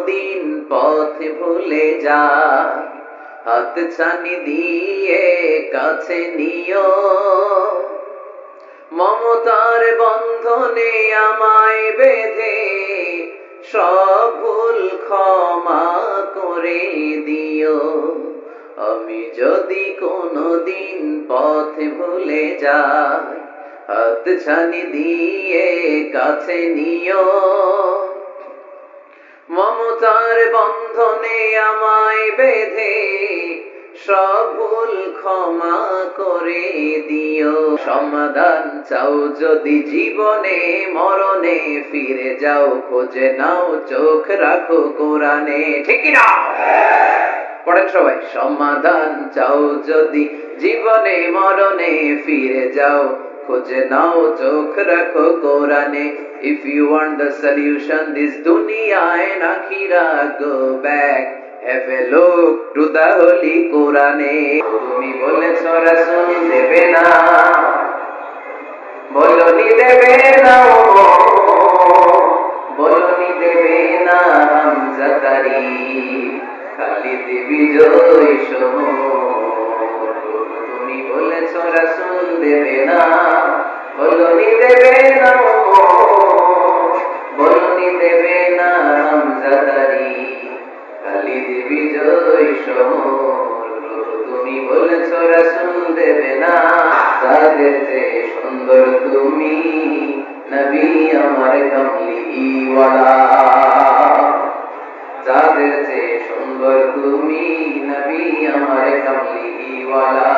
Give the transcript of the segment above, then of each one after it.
দিন পথ ভুলে যায়, হাতছানি দিয়ে কাছে নিও, মমতার বন্ধনে আমায় বেঁধে সব ভুল ক্ষমা করে দিও। আমি যদি কোনোদিন পথ ভুলে যাই, হাতছানি দিয়ে কাছে নিও, মমতার বন্ধনে আমায় বেঁধে সব ভুল ক্ষমা করে দিও। সমাধান চাও যদি জীবনে মরণে, ফিরে যাও খোঁজে নাও, চোখ রাখো কোরআনে। ঠিক না? পড়েন সবাই। সমাধান চাও যদি জীবনে মরণে, ফিরে যাও খোঁজে নাও, চোখ রাখো কোরআনে। If you want the solution this dunya and akhirah, go back, have a look to the holy Quran. তুমি বলেছো রাসূল দেবে না, বলনি দেবে না, বলনি দেবে না হামজা তারি, খালিদ বিজয় সমর। তুমি বলেছো রাসূল দেবে না, বলনি দেবে না, বলনি দেবে না হামজা তারি, খালিদ বিজয় সমর। তুমি বলেছো রাসূল দেবে না, তাদের চেয়ে সুন্দর তুমি নবী আমার কামলিওয়ালা, যাদের চেয়ে সুন্দর তুমি নবী আমার কামলিওয়ালা।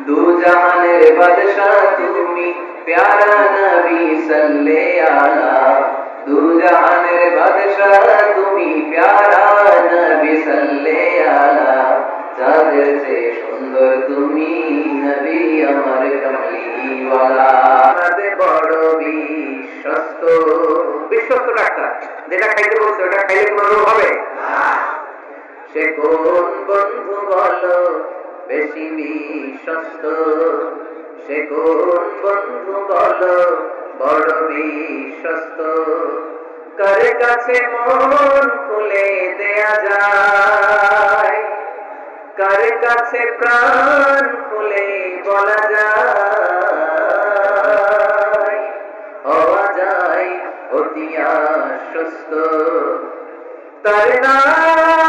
দু জাহানের বাদশাহ তুমি প্যারা নবী সাল্লে আলা, দু জাহানের বাদশাহ তুমি প্যারা নবী সাল্লে আলা, যাদের চেয়ে সুন্দর তুমি নবী আমার কামলিওয়ালা। বড় বিশ্বস্ত, বিশ্বস্ত ডাক্তার, যেটা খাইতে বলছে ওটা খাইলে কোনো রোগ হবে? সে কোন বন্ধু বলো বেশি বিশ্বস্ত, সে কোন বন্ধু বলো বড় বিশ্বস্ত, কার কাছে মন খুলে দেয়া যায়, কার কাছে প্রাণ খুলে বলা যায়, হওয়া যায় অতি আশ্বস্ত। তার নাম